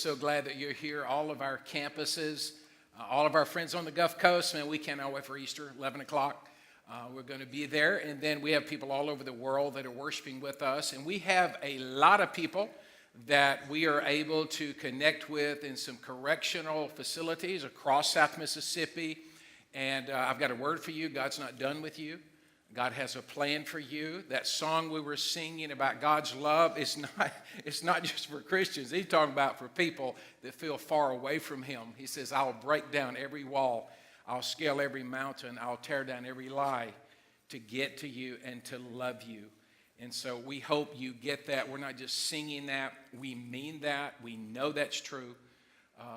so glad that you're here. All of our campuses, all of our friends on the Gulf Coast, man, we cannot wait for Easter, 11 o'clock. We're going to be there. And then we have people all over the world that are worshiping with us. And we have a lot of people that we are able to connect with in some correctional facilities across South Mississippi. And I've got a word for you. God's not done with you. God has a plan for you. That song we were singing about God's love is not just for Christians. He's talking about for people that feel far away from him. He says, I'll break down every wall. I'll scale every mountain. I'll tear down every lie to get to you and to love you. And so we hope you get that. We're not just singing that. We mean that. We know that's true.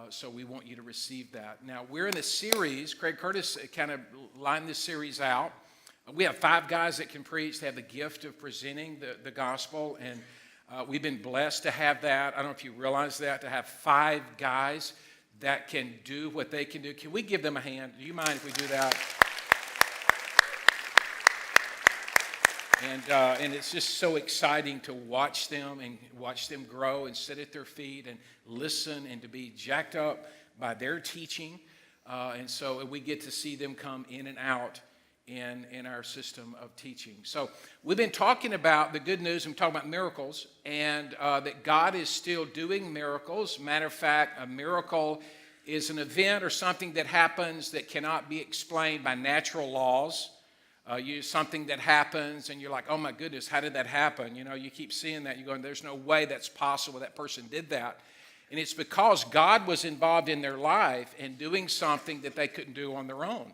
So we want you to receive that. Now, we're in a series. Craig Curtis kind of lined this series out. We have 5 guys that can preach. They have the gift of presenting the gospel, and we've been blessed to have that. I don't know if you realize that, to have 5 guys that can do what they can do. Can we give them a hand? Do you mind if we do that? And it's just so exciting to watch them and watch them grow and sit at their feet and listen and to be jacked up by their teaching. And so we get to see them come in and out in our system of teaching. So we've been talking about the good news. I'm talking about miracles, and that God is still doing miracles. Matter of fact, a miracle is an event or something that happens that cannot be explained by natural laws. Something that happens and you're like, oh my goodness, how did that happen? You know, you keep seeing that. You're going, there's no way that's possible. That person did that. And it's because God was involved in their life and doing something that they couldn't do on their own.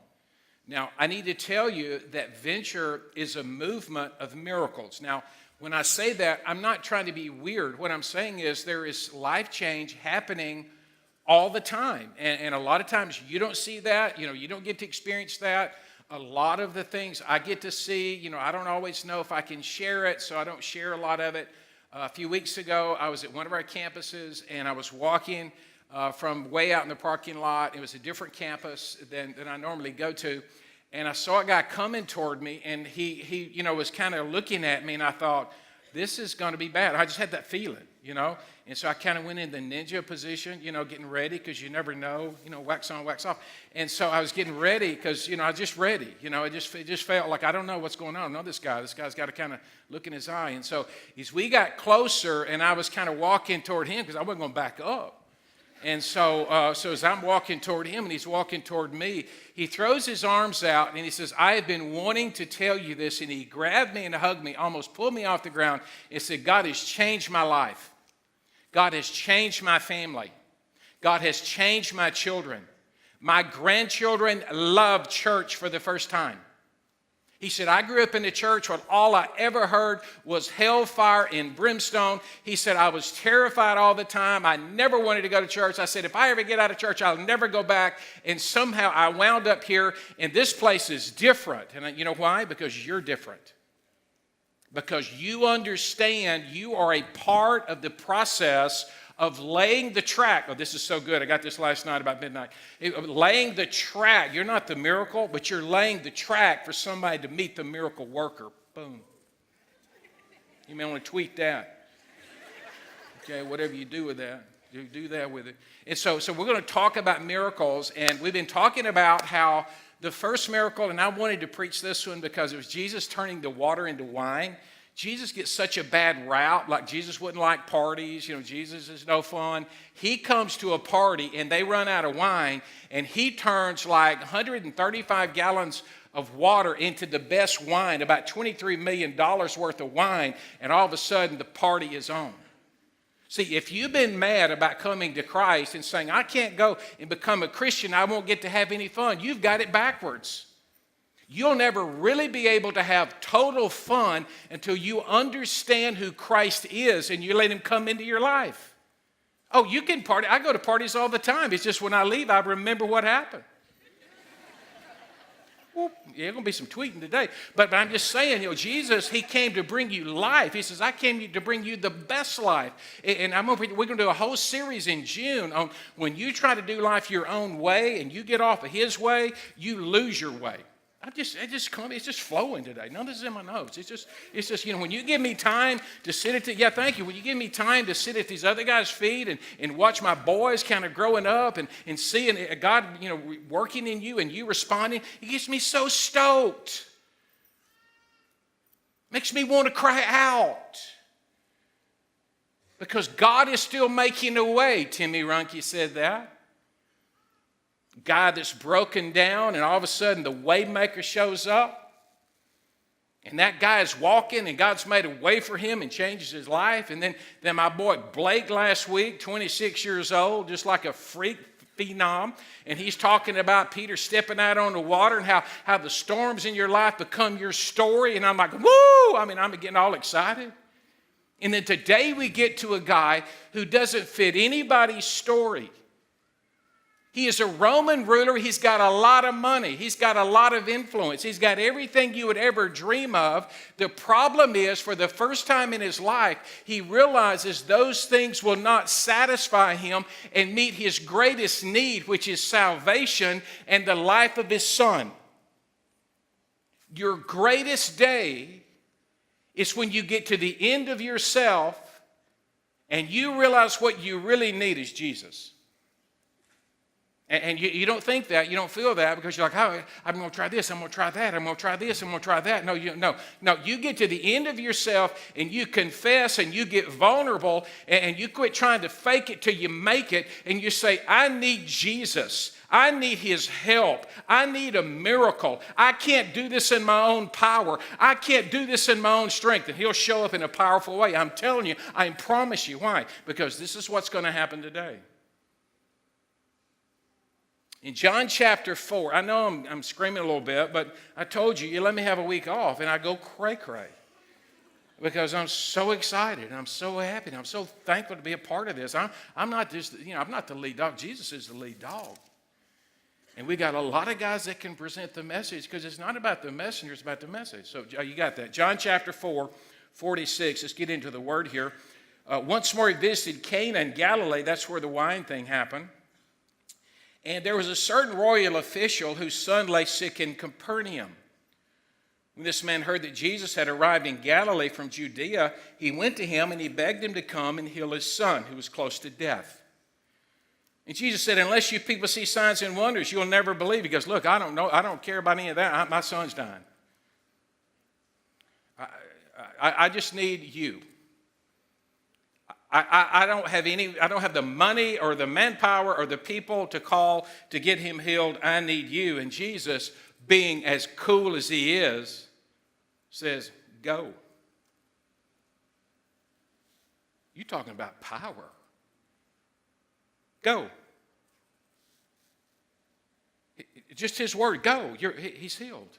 Now, I need to tell you that Venture is a movement of miracles. Now, when I say that, I'm not trying to be weird. What I'm saying is there is life change happening all the time. And a lot of times you don't see that. You know, you don't get to experience that. A lot of the things I get to see, you know, I don't always know if I can share it, so I don't share a lot of it. A few weeks ago, I was at one of our campuses, and I was walking from way out in the parking lot. It was a different campus than I normally go to, and I saw a guy coming toward me, and he you know, was kind of looking at me, and I thought, this is going to be bad. I just had that feeling, you know, and so I kind of went in the ninja position, you know, getting ready because you never know, you know, wax on, wax off. And so I was getting ready because, you know, I was just ready, you know, it just felt like I don't know what's going on. I know this guy's got to kind of look in his eye. And so as we got closer and I was kind of walking toward him because I wasn't going to back up. And so as I'm walking toward him and he's walking toward me, he throws his arms out and he says, I have been wanting to tell you this. And he grabbed me and hugged me, almost pulled me off the ground and said, God has changed my life. God has changed my family. God has changed my children. My grandchildren love church for the first time. He said, I grew up in the church when all I ever heard was hellfire and brimstone. He said, I was terrified all the time. I never wanted to go to church. I said, if I ever get out of church, I'll never go back. And somehow I wound up here, and this place is different. And you know why? Because you're different. Because you understand you are a part of the process of laying the track. Oh, this is so good. I got this last night about midnight. Laying the track. You're not the miracle, but you're laying the track for somebody to meet the miracle worker. Boom. You may want to tweet that. Okay, whatever you do with that, do that with it. And so we're going to talk about miracles, and we've been talking about how the first miracle, and I wanted to preach this one because it was Jesus turning the water into wine. Jesus gets such a bad rap, like Jesus wouldn't like parties, you know, Jesus is no fun. He comes to a party and they run out of wine and he turns like 135 gallons of water into the best wine, about $23 million worth of wine, and all of a sudden the party is on. See, if you've been mad about coming to Christ and saying, I can't go and become a Christian, I won't get to have any fun, you've got it backwards. You'll never really be able to have total fun until you understand who Christ is and you let him come into your life. Oh, you can party. I go to parties all the time. It's just when I leave, I remember what happened. Well, yeah, there's going to be some tweeting today. But I'm just saying, you know, Jesus, he came to bring you life. He says, I came to bring you the we're going to do a whole series in June on when you try to do life your own way and you get off of his way, you lose your way. It's just flowing today. None of this is in my notes. It's just, when you give me time to sit thank you. When you give me time to sit at these other guys' feet and watch my boys kind of growing up and seeing God, working in you and you responding, it gets me so stoked. Makes me want to cry out. Because God is still making a way. Timmy Runke said that. Guy that's broken down, and all of a sudden the Waymaker shows up, and that guy is walking, and God's made a way for him and changes his life. And then my boy Blake last week, 26 years old, just like a freak phenom, and he's talking about Peter stepping out on the water and how the storms in your life become your story. And I'm like, woo! I'm getting all excited. And then today we get to a guy who doesn't fit anybody's story. He is a Roman ruler. He's got a lot of money. He's got a lot of influence. He's got everything you would ever dream of. The problem is, for the first time in his life, he realizes those things will not satisfy him and meet his greatest need, which is salvation and the life of his son. Your greatest day is when you get to the end of yourself and you realize what you really need is Jesus. And you don't think that, you don't feel that, because you're like, oh, I'm going to try this, I'm going to try that, I'm going to try this, I'm going to try that. No, you get to the end of yourself and you confess and you get vulnerable and you quit trying to fake it till you make it, and you say, I need Jesus. I need his help. I need a miracle. I can't do this in my own power. I can't do this in my own strength. And he'll show up in a powerful way. I'm telling you, I promise you. Why? Because this is what's going to happen today. In John chapter 4, I know I'm screaming a little bit, but I told you, you let me have a week off, and I go cray-cray. Because I'm so excited, and I'm so happy, and I'm so thankful to be a part of this. I'm not just, I'm not the lead dog. Jesus is the lead dog. And we got a lot of guys that can present the message, because it's not about the messenger, it's about the message. So you got that. John chapter 4, 46. Let's get into the word here. Once more he visited Cana in Galilee. That's where the wine thing happened. And there was a certain royal official whose son lay sick in Capernaum. When this man heard that Jesus had arrived in Galilee from Judea, he went to him and he begged him to come and heal his son, who was close to death. And Jesus said, unless you people see signs and wonders, you'll never believe. He goes, look, I don't care about any of that. My son's dying. I just need you. I don't have the money or the manpower or the people to call to get him healed. I need you. And Jesus, being as cool as he is, says, go. You're talking about power. Go. Just his word, go. He's healed.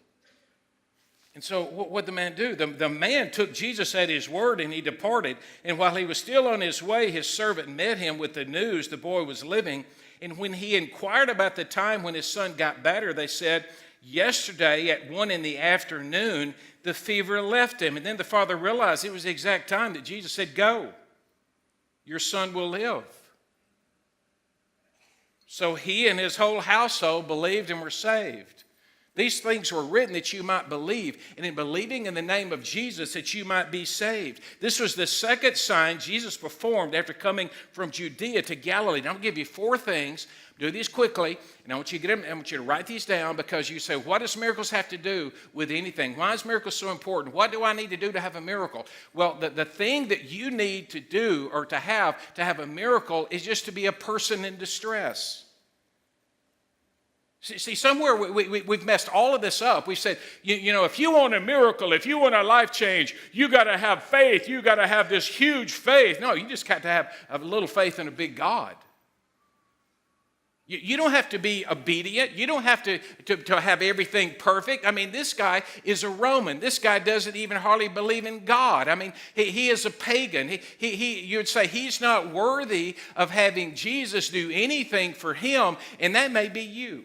And so what did the man do? The man took Jesus at his word and he departed. And while he was still on his way, his servant met him with the news the boy was living. And when he inquired about the time when his son got better, they said, yesterday at 1 p.m, the fever left him. And then the father realized it was the exact time that Jesus said, go, your son will live. So he and his whole household believed and were saved. These things were written that you might believe, and in believing in the name of Jesus that you might be saved. This was the second sign Jesus performed after coming from Judea to Galilee. Now, I'm going to give you 4 things. Do these quickly, and I want you to get them. I want you to write these down, because you say, what does miracles have to do with anything? Why is miracles so important? What do I need to do to have a miracle? Well, the thing that you need to do or to have a miracle is just to be a person in distress. See, somewhere we've messed all of this up. We said, if you want a miracle, if you want a life change, you got to have faith. You got to have this huge faith. No, you just got to have a little faith in a big God. You don't have to be obedient. You don't have to have everything perfect. I mean, this guy is a Roman. This guy doesn't even hardly believe in God. I mean, he is a pagan. You would say he's not worthy of having Jesus do anything for him, and that may be you.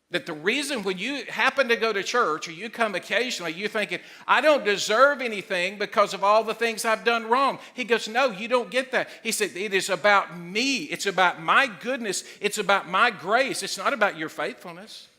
That the reason when you happen to go to church or you come occasionally, you're thinking, I don't deserve anything because of all the things I've done wrong. He goes, no, you don't get that. He said, it is about me. It's about my goodness. It's about my grace. It's not about your faithfulness.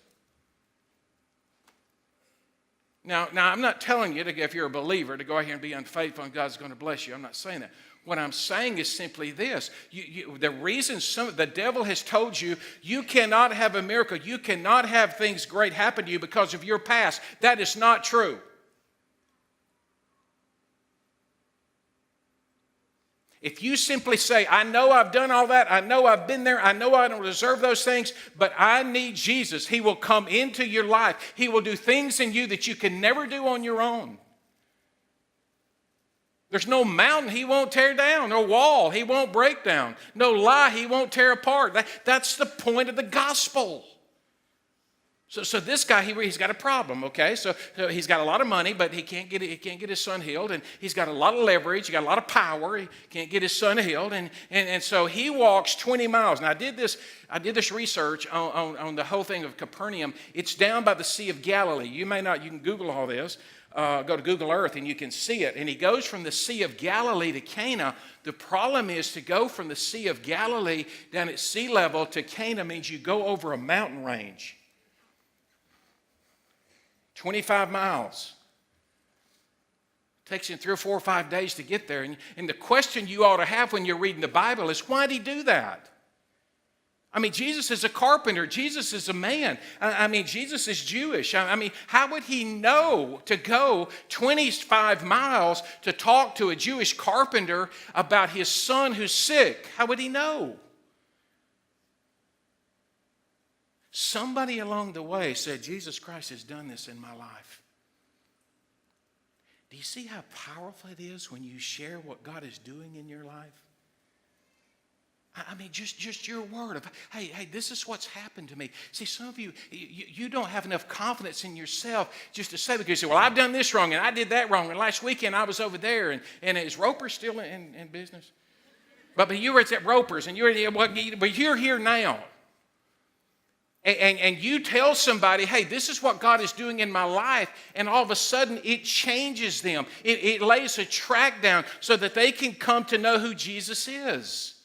Now, I'm not telling you, if you're a believer, to go out here and be unfaithful and God's going to bless you. I'm not saying that. What I'm saying is simply this. The reason the devil has told you, you cannot have a miracle, you cannot have things great happen to you because of your past. That is not true. If you simply say, I know I've done all that, I know I've been there, I know I don't deserve those things, but I need Jesus. He will come into your life. He will do things in you that you can never do on your own. There's no mountain He won't tear down, no wall He won't break down, no lie He won't tear apart. That's the point of the gospel. So this guy, he's got a problem, okay? So he's got a lot of money, but he can't get his son healed, and he's got a lot of leverage, he got a lot of power, he can't get his son healed, and so he walks 20 miles. Now I did this research on the whole thing of Capernaum. It's down by the Sea of Galilee. You can Google all this. Go to Google Earth and you can see it. And he goes from the Sea of Galilee to Cana. The problem is to go from the Sea of Galilee down at sea level to Cana means you go over a mountain range. 25 miles. Takes him 3 or 4 or 5 days to get there. And the question you ought to have when you're reading the Bible is, why did He do that? I mean, Jesus is a carpenter. Jesus is a man. Jesus is Jewish. How would He know to go 25 miles to talk to a Jewish carpenter about his son who's sick? How would He know? Somebody along the way said, Jesus Christ has done this in my life. Do you see how powerful it is when you share what God is doing in your life? Just your word of, hey, this is what's happened to me. See, some of you don't have enough confidence in yourself just to say, because you say, well, I've done this wrong, and I did that wrong, and last weekend I was over there, and is Roper still in business? But you were at Roper's, and but you're here now. And you tell somebody, hey, this is what God is doing in my life, and all of a sudden it changes them. It lays a track down so that they can come to know who Jesus is.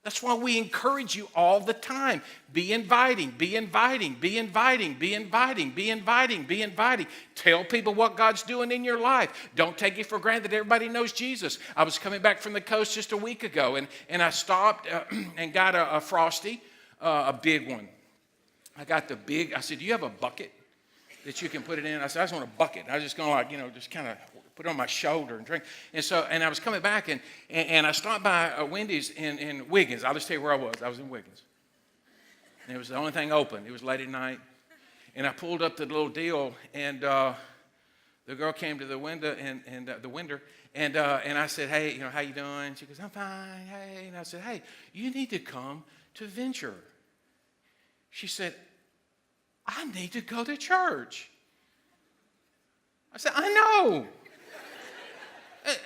That's why we encourage you all the time. Be inviting, be inviting, be inviting, be inviting, be inviting, be inviting. Tell people what God's doing in your life. Don't take it for granted that everybody knows Jesus. I was coming back from the coast just a week ago, and I stopped and got a Frosty, a big one. I said, do you have a bucket that you can put it in? I said, I just want a bucket. I was just going to just kind of put it on my shoulder and drink. And I was coming back, and I stopped by Wendy's in Wiggins. I'll just tell you where I was. I was in Wiggins. And it was the only thing open. It was late at night. And I pulled up the little deal, and the girl came to the window, and I said, hey, how you doing? She goes, I'm fine, hey. And I said, hey, you need to come to Venture. She said, I need to go to church. I said, I know.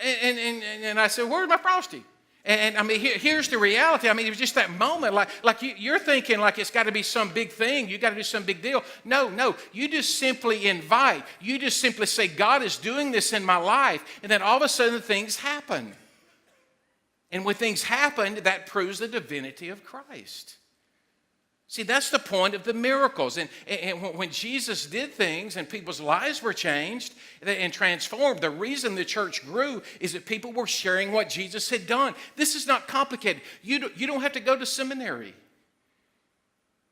And I said, where's my Frosty? And here's the reality. It was just that moment, like you're thinking like it's got to be some big thing. You got to do some big deal. No. You just simply invite. You just simply say, God is doing this in my life. And then all of a sudden things happen. And when things happen, that proves the divinity of Christ. See, that's the point of the miracles. And when Jesus did things and people's lives were changed and transformed, the reason the church grew is that people were sharing what Jesus had done. This is not complicated. You don't have to go to seminary.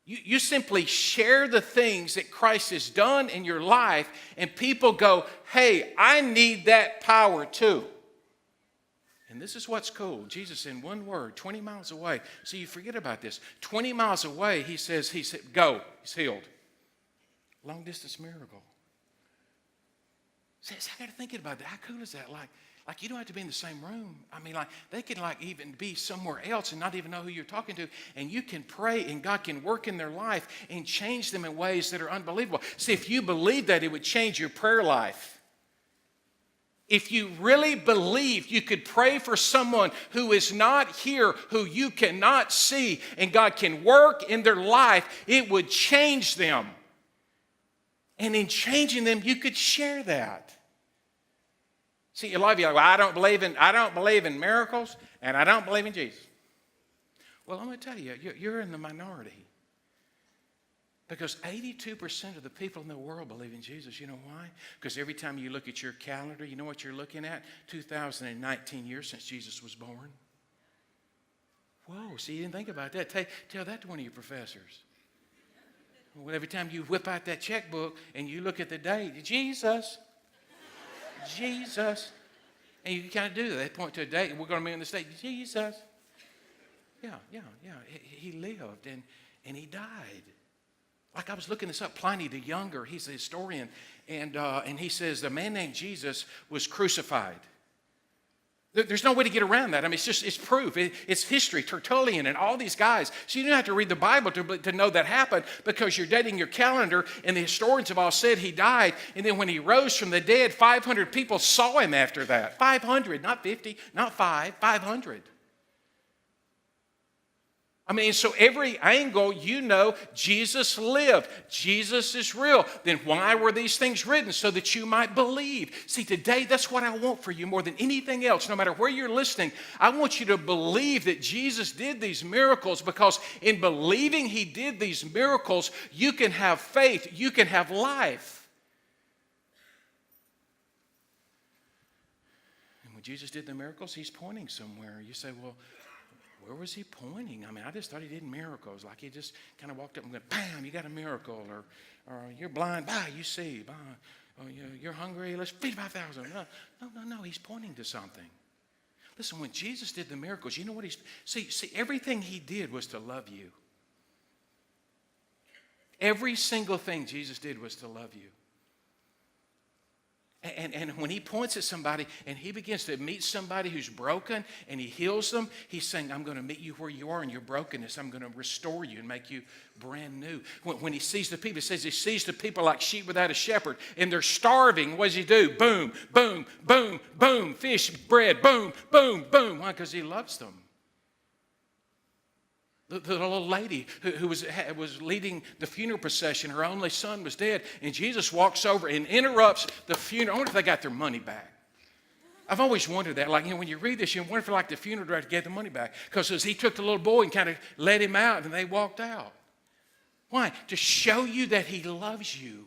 You simply share the things that Christ has done in your life, and people go, hey, I need that power too. And this is what's cool. Jesus, in one word, 20 miles away. So you forget about this. 20 miles away, he said, go. He's healed. Long distance miracle. See, I got to think about that. How cool is that? Like you don't have to be in the same room. They can even be somewhere else and not even know who you're talking to. And you can pray and God can work in their life and change them in ways that are unbelievable. See, if you believe that, it would change your prayer life. If you really believe you could pray for someone who is not here, who you cannot see, and God can work in their life, it would change them. And in changing them, you could share that. See, a lot of you are like, well, I don't believe in miracles, and I don't believe in Jesus. Well, I'm going to tell you, you're in the minority. Because 82% of the people in the world believe in Jesus. You know why? Because every time you look at your calendar, you know what you're looking at? 2019 years since Jesus was born. Whoa, see, you didn't think about that. Tell that to one of your professors. Well, every time you whip out that checkbook and you look at the date, Jesus. And you kind of do that. They point to a date, and we're going to be in the state, Jesus. Yeah. He lived, and he died. Like I was looking this up, Pliny the Younger, he's a historian, and he says a man named Jesus was crucified. There's no way to get around that. I mean, it's proof. It's history, Tertullian, and all these guys. So you don't have to read the Bible to know that happened, because you're dating your calendar, and the historians have all said he died. And then when he rose from the dead, 500 people saw him after that. 500, not 50, not 500. I mean, so every angle, you know, Jesus lived. Jesus is real. Then why were these things written? So that you might believe. See, today, that's what I want for you more than anything else. No matter where you're listening, I want you to believe that Jesus did these miracles, because in believing he did these miracles, you can have faith. You can have life. And when Jesus did the miracles, he's pointing somewhere. You say, well, where was he pointing? I mean, I just thought he did miracles. Like he just kind of walked up and went, bam, you got a miracle. Or you're blind, bah, you see. Bah. Or you're hungry, let's feed 5,000. No, he's pointing to something. Listen, when Jesus did the miracles, you know what see, everything he did was to love you. Every single thing Jesus did was to love you. And when he points at somebody and he begins to meet somebody who's broken and he heals them, he's saying, I'm going to meet you where you are in your brokenness. I'm going to restore you and make you brand new. When he sees the people, it says he sees the people like sheep without a shepherd, and they're starving. What does he do? Boom, boom, boom, boom, fish, bread, boom, boom, boom. Why? Because he loves them. The little lady who was leading the funeral procession, her only son was dead, and Jesus walks over and interrupts the funeral. I wonder if they got their money back. I've always wondered that. Like, when you read this, you wonder if like the funeral director gave the money back. Because as he took the little boy and kind of let him out, and they walked out. Why? To show you that he loves you.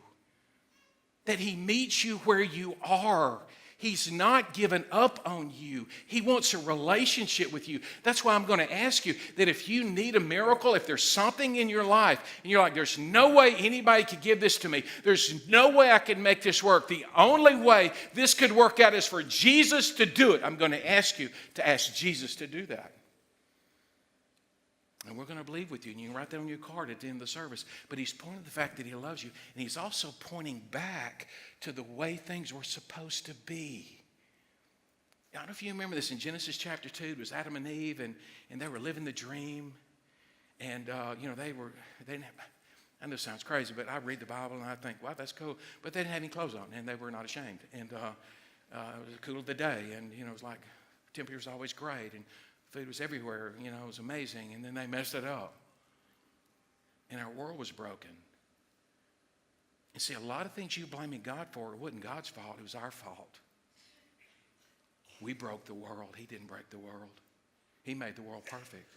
That he meets you where you are. He's not given up on you. He wants a relationship with you. That's why I'm going to ask you that if you need a miracle, if there's something in your life, and you're like, there's no way anybody could give this to me. There's no way I can make this work. The only way this could work out is for Jesus to do it. I'm going to ask you to ask Jesus to do that. And we're going to believe with you. And you can write that on your card at the end of the service. But he's pointing to the fact that he loves you. And he's also pointing back to the way things were supposed to be. I don't know if you remember this in Genesis chapter 2. It was Adam and Eve, and they were living the dream. And, they didn't have, I know it sounds crazy, but I read the Bible and I think, wow, that's cool. But they didn't have any clothes on, and they were not ashamed. And it was cool of the day. And, it was like temperature was always great. And food was everywhere, it was amazing. And then they messed it up. And our world was broken. And see, a lot of things you blaming God for, it wasn't God's fault, it was our fault. We broke the world. He didn't break the world. He made the world perfect.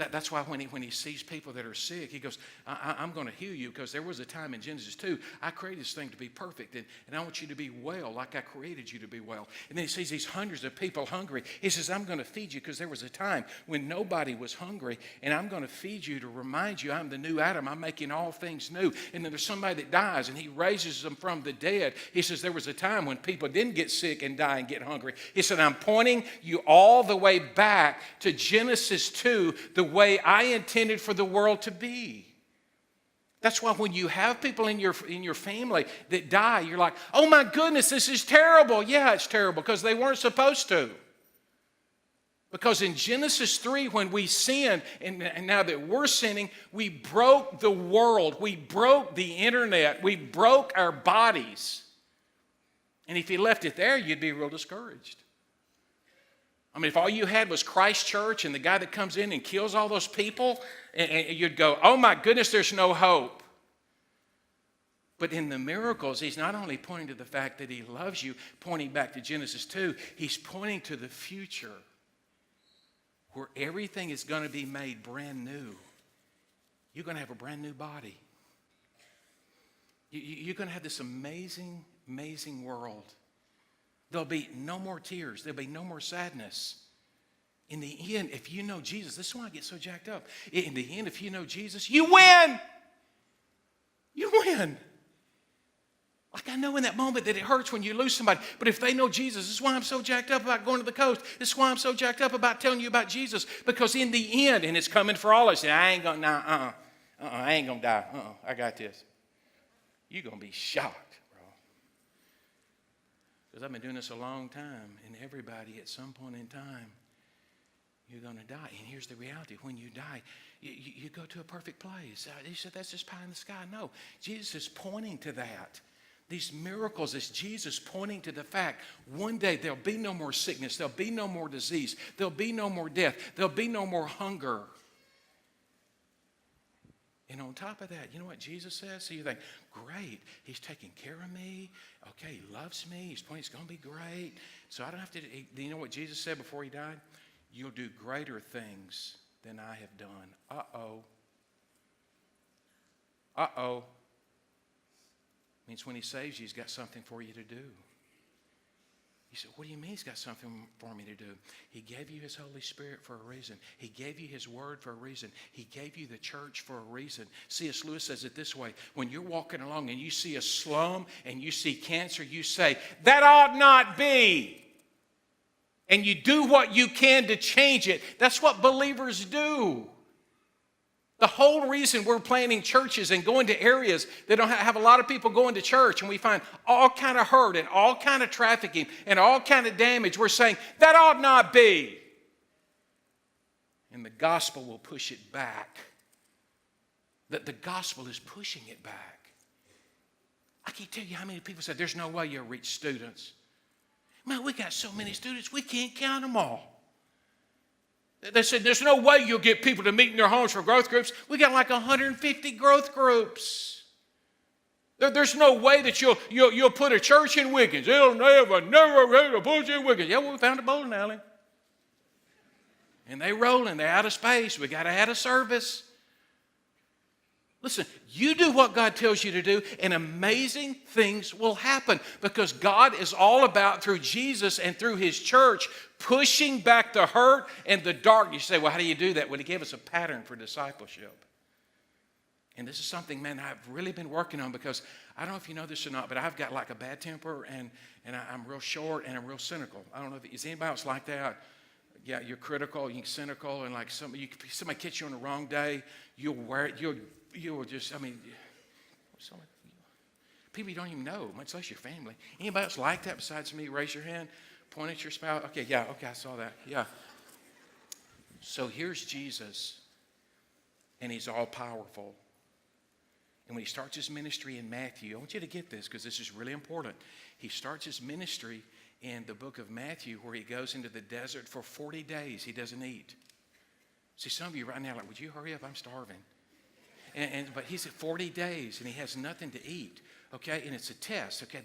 That's why when he sees people that are sick, he goes, I'm going to heal you, because there was a time in Genesis 2, I created this thing to be perfect, and I want you to be well like I created you to be well. And then he sees these hundreds of people hungry. He says, I'm going to feed you, because there was a time when nobody was hungry, and I'm going to feed you to remind you I'm the new Adam. I'm making all things new. And then there's somebody that dies, and he raises them from the dead. He says, there was a time when people didn't get sick and die and get hungry. He said, I'm pointing you all the way back to Genesis 2, the way I intended for the world to be. That's why when you have people in your family that die, you're like, oh my goodness, this is terrible. Yeah, it's terrible, because they weren't supposed to. Because in Genesis 3, when we sinned, and now that we're sinning, we broke the world. We broke the internet. We broke our bodies. And if you left it there, you'd be real discouraged. I mean, if all you had was Christ Church and the guy that comes in and kills all those people, and you'd go, oh my goodness, there's no hope. But in the miracles, he's not only pointing to the fact that he loves you, pointing back to Genesis 2, he's pointing to the future where everything is going to be made brand new. you're going to have a brand new body. You're going to have this amazing, amazing world. There'll be no more tears. There'll be no more sadness. In the end, if you know Jesus, this is why I get so jacked up. In the end, if you know Jesus, you win. You win. Like I know in that moment that it hurts when you lose somebody. But if they know Jesus, this is why I'm so jacked up about going to the coast. This is why I'm so jacked up about telling you about Jesus. Because in the end, and it's coming for all of us, I ain't going to, I ain't going to die. I got this. You're going to be shocked, bro. Because I've been doing this a long time. And everybody at some point in time, you're going to die. And here's the reality. When you die, you go to a perfect place. You said, that's just pie in the sky. No, Jesus is pointing to that. These miracles is Jesus pointing to the fact one day there'll be no more sickness. There'll be no more disease. There'll be no more death. There'll be no more hunger. And on top of that, you know what Jesus says? So you think, great, he's taking care of me. Okay, he loves me. He's going to be great. So I don't have to, you know what Jesus said before he died? You'll do greater things than I have done. Uh-oh. Uh-oh. Means when he saves you, he's got something for you to do. You say, what do you mean he's got something for me to do? He gave you his Holy Spirit for a reason. He gave you his word for a reason. He gave you the church for a reason. C.S. Lewis says it this way. When you're walking along and you see a slum and you see cancer, you say, that ought not be. And you do what you can to change it. That's what believers do. The whole reason we're planting churches and going to areas that don't have a lot of people going to church, and we find all kind of hurt and all kind of trafficking and all kind of damage, we're saying, that ought not be. And the gospel will push it back. That the gospel is pushing it back. I can't tell you how many people said, there's no way you'll reach students. Man, we got so many students, we can't count them all. They said, there's no way you'll get people to meet in their homes for growth groups. We got like 150 growth groups. There's no way that you'll put a church in Wiggins. It'll never have a church in Wiggins. Yeah, well, we found a bowling alley. And they rolling. They're out of space. We got to add a service. Listen, you do what God tells you to do, and amazing things will happen because God is all about, through Jesus and through his church, pushing back the hurt and the darkness. You say, well, how do you do that? Well, he gave us a pattern for discipleship. And this is something, man, I've really been working on because I don't know if you know this or not, but I've got like a bad temper and I'm real short and I'm real cynical. I don't know if is anybody else like that? Yeah, you're critical, you're cynical, and like somebody catch you on the wrong day, you'll wear it, you'll just, people you don't even know, much less your family. Anybody else like that besides me? Raise your hand, point at your spouse. Okay, I saw that. Yeah. So here's Jesus, and he's all powerful. And when he starts his ministry in Matthew, I want you to get this because this is really important. He starts his ministry in the book of Matthew where he goes into the desert for 40 days. He doesn't eat. See, some of you right now are like, would you hurry up? I'm starving. But he's at 40 days and he has nothing to eat. Okay, and it's a test. Okay,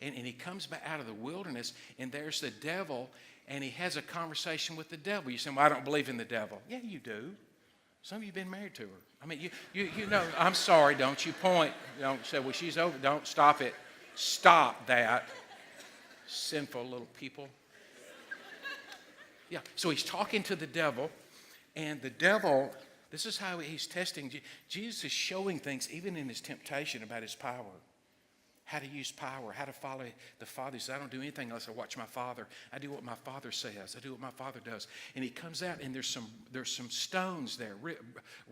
and he comes back out of the wilderness and there's the devil and he has a conversation with the devil. You say, well, I don't believe in the devil. Yeah, you do. Some of you have been married to her. I mean, you know, I'm sorry, don't you point. Don't say, well, she's over. Don't stop it. Stop that. Sinful little people. Yeah, so he's talking to the devil, and the devil, this is how he's testing. Jesus is showing things, even in his temptation, about his power. How to use power, how to follow the Father. He says, I don't do anything unless I watch my Father. I do what my Father says. I do what my Father does. And he comes out, and there's some stones there,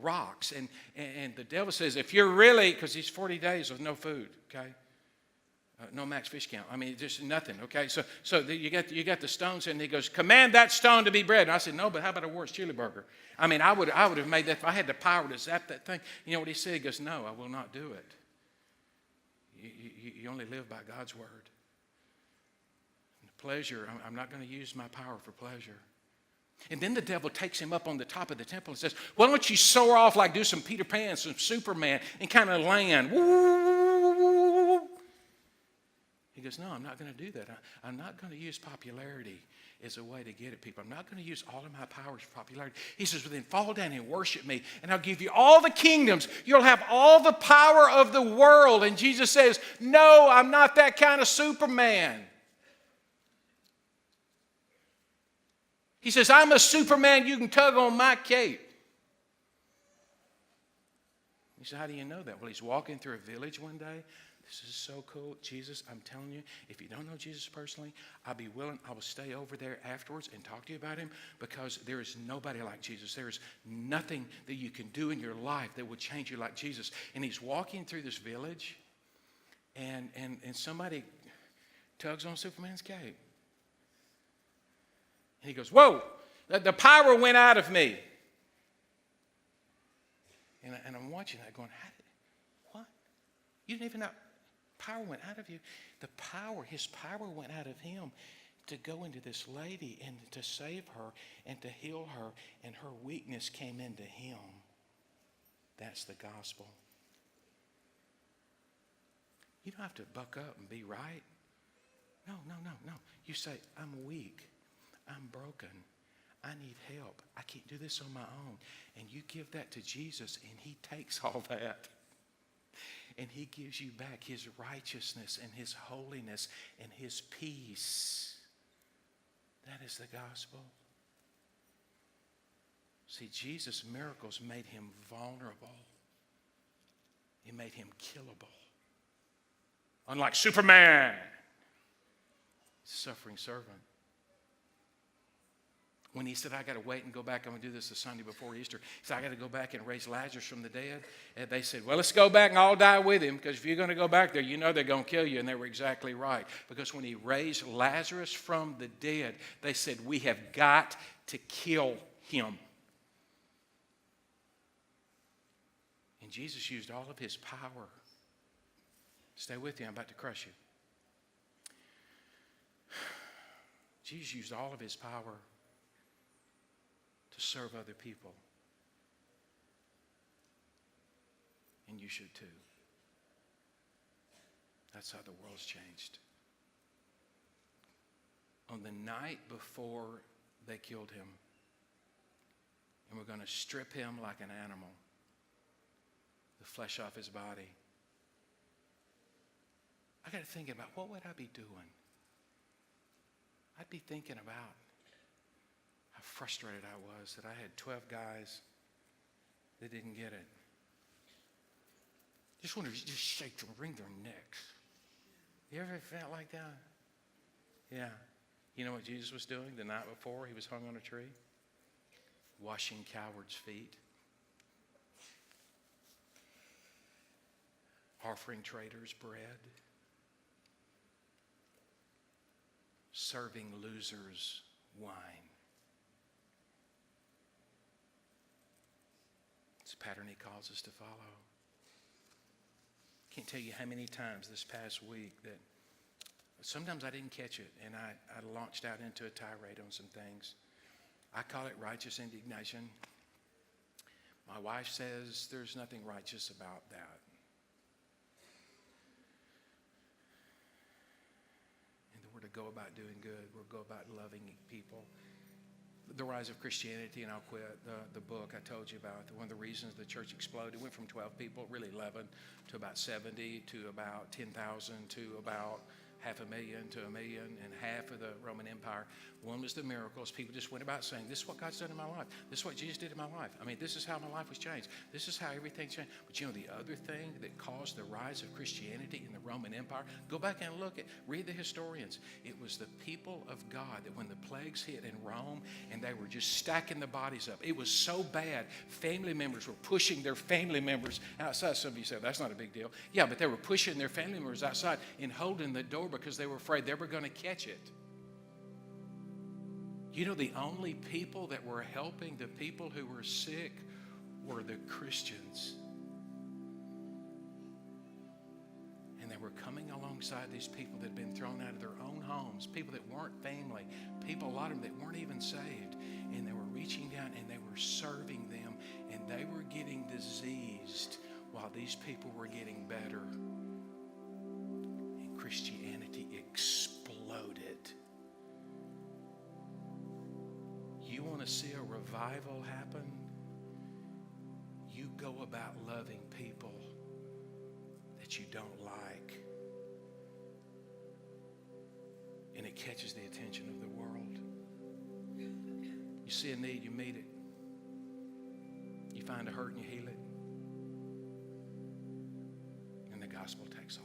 rocks. And the devil says, if you're really, because he's 40 days with no food, okay? No max fish count. I mean, just nothing, okay? So you got the stones, and he goes, command that stone to be bread. And I said, no, but how about a worse chili burger? I mean, I would have made that, if I had the power to zap that thing. You know what he said? He goes, no, I will not do it. You only live by God's word. And the pleasure, I'm not going to use my power for pleasure. And then the devil takes him up on the top of the temple and says, why don't you soar off like do some Peter Pan, some Superman, and kind of land. Woo! He goes, no, I'm not going to do that. I'm not going to use popularity as a way to get at people. I'm not going to use all of my powers for popularity. He says, well, then fall down and worship me, and I'll give you all the kingdoms. You'll have all the power of the world. And Jesus says, no, I'm not that kind of Superman. He says, I'm a Superman. You can tug on my cape. He said, how do you know that? Well, he's walking through a village one day. This is so cool. Jesus, I'm telling you, if you don't know Jesus personally, I will stay over there afterwards and talk to you about him, because there is nobody like Jesus. There is nothing that you can do in your life that would change you like Jesus. And he's walking through this village, and somebody tugs on Superman's cape. And he goes, whoa, the power went out of me. And I'm watching that going, what? You didn't even know. Power went out of you. His power went out of him to go into this lady and to save her and to heal her, and her weakness came into him. That's the gospel. You don't have to buck up and be right. No. You say, I'm weak. I'm broken. I need help. I can't do this on my own. And you give that to Jesus, and he takes all that. And he gives you back his righteousness and his holiness and his peace. That is the gospel. See, Jesus' miracles made him vulnerable. It made him killable. Unlike Superman, suffering servant. When he said, I got to wait and go back, I'm going to do this the Sunday before Easter. He said, I got to go back and raise Lazarus from the dead. And they said, well, let's go back and all die with him, because if you're going to go back there, you know they're going to kill you. And they were exactly right. Because when he raised Lazarus from the dead, they said, we have got to kill him. And Jesus used all of his power. Stay with you, I'm about to crush you. Jesus used all of his power to serve other people. And you should too. That's how the world's changed. On the night before they killed him, and we're going to strip him like an animal, the flesh off his body, I got to think about, what would I be doing? I'd be thinking about how frustrated I was that I had 12 guys that didn't get it. Just wanted to just shake them, wring their necks. You ever felt like that? Yeah. You know what Jesus was doing the night before he was hung on a tree? Washing cowards' feet. Offering traitors bread. Serving losers wine. It's a pattern he calls us to follow. Can't tell you how many times this past week that sometimes I didn't catch it, and I launched out into a tirade on some things. I call it righteous indignation. My wife says there's nothing righteous about that. We're to go about doing good. We'll go about loving people. The rise of Christianity, and I'll quit, the book I told you about, one of the reasons the church exploded, it went from 12 people, really 11, to about 70, to about 10,000, to about 500,000 to 1 million, and half of the Roman Empire. One was the miracles. People just went about saying, this is what God's done in my life. This is what Jesus did in my life. I mean, this is how my life was changed. This is how everything changed. But you know the other thing that caused the rise of Christianity in the Roman Empire? Go back and read the historians. It was the people of God that when the plagues hit in Rome and they were just stacking the bodies up, it was so bad, family members were pushing their family members outside. Some of you said, that's not a big deal. Yeah, but they were pushing their family members outside and holding the door because they were afraid they were going to catch it. You know, the only people that were helping the people who were sick were the Christians. And they were coming alongside these people that had been thrown out of their own homes, people that weren't family, people, a lot of them that weren't even saved. And they were reaching down and they were serving them, and they were getting diseased while these people were getting better. And Christianity exploded. You want to see a revival happen? You go about loving people that you don't like, and it catches the attention of the world. You see a need, you meet it. You find a hurt and you heal it. And the gospel takes off.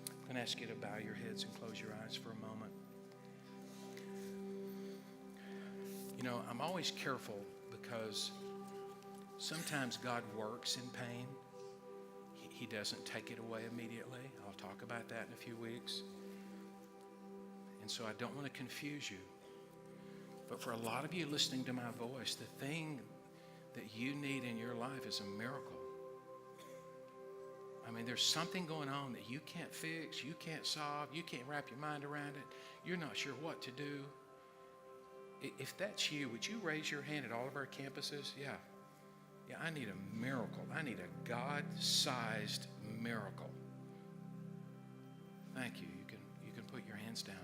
I'm going to ask you to bow your heads and close your eyes for a moment. You know, I'm always careful because sometimes God works in pain. He doesn't take it away immediately. I'll talk about that in a few weeks. And so I don't want to confuse you. But for a lot of you listening to my voice, the thing that you need in your life is a miracle. I mean, there's something going on that you can't fix, you can't solve, you can't wrap your mind around it. You're not sure what to do. If that's you, would you raise your hand at all of our campuses? Yeah, I need a miracle. I need a God-sized miracle. Thank you. You can put your hands down.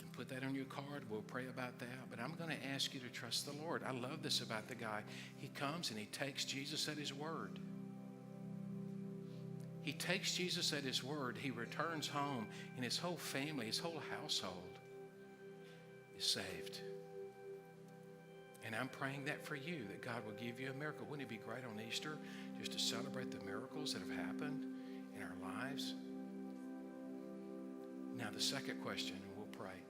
And put that on your card. We'll pray about that. But I'm going to ask you to trust the Lord. I love this about the guy. He comes and he takes Jesus at his word. He takes Jesus at his word. He returns home, and his whole family, his whole household is saved. And I'm praying that for you, that God will give you a miracle. Wouldn't it be great on Easter just to celebrate the miracles that have happened in our lives? Now, the second question, and we'll pray.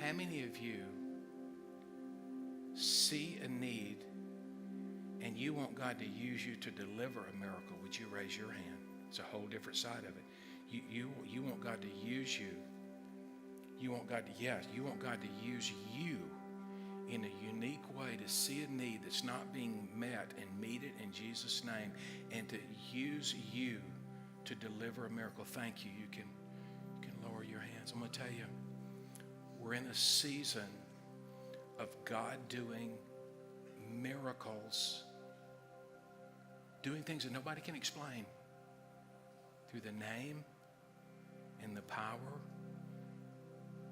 How many of you see a need and you want God to use you to deliver a miracle? Would you raise your hand? It's a whole different side of it. You want God to use you. You want God to use you in a unique way to see a need that's not being met and meet it in Jesus' name, and to use you to deliver a miracle. Thank you. You can lower your hands. I'm going to tell you, we're in a season of God doing miracles, doing things that nobody can explain, through the name and the power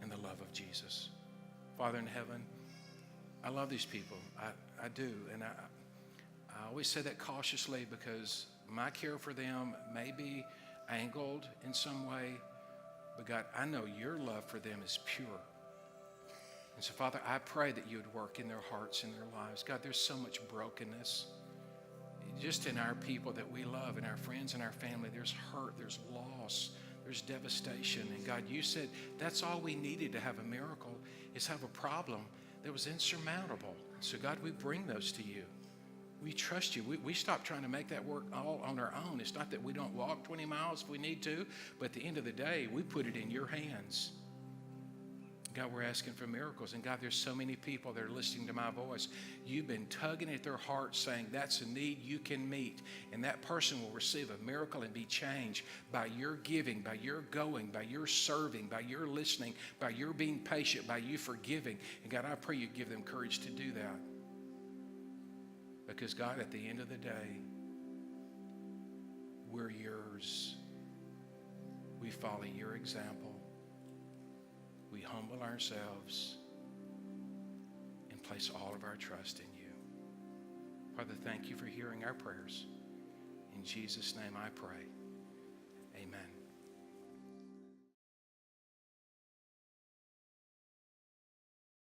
and the love of Jesus. Father in heaven, I love these people. I do. And I always say that cautiously because my care for them may be angled in some way. But God, I know your love for them is pure. And so, Father, I pray that you would work in their hearts and their lives. God, there's so much brokenness just in our people that we love, in our friends and our family. There's hurt, there's loss, there's devastation. And God, you said that's all we needed to have a miracle, is have a problem that was insurmountable. So God, we bring those to you. We trust you. We stop trying to make that work all on our own. It's not that we don't walk 20 miles if we need to, but at the end of the day, we put it in your hands. God, we're asking for miracles. And God, there's so many people that are listening to my voice. You've been tugging at their hearts saying that's a need you can meet. And that person will receive a miracle and be changed by your giving, by your going, by your serving, by your listening, by your being patient, by you forgiving. And God, I pray you give them courage to do that. Because God, at the end of the day, we're yours. We follow your example. We humble ourselves and place all of our trust in you. Father, thank you for hearing our prayers. In Jesus' name I pray. Amen.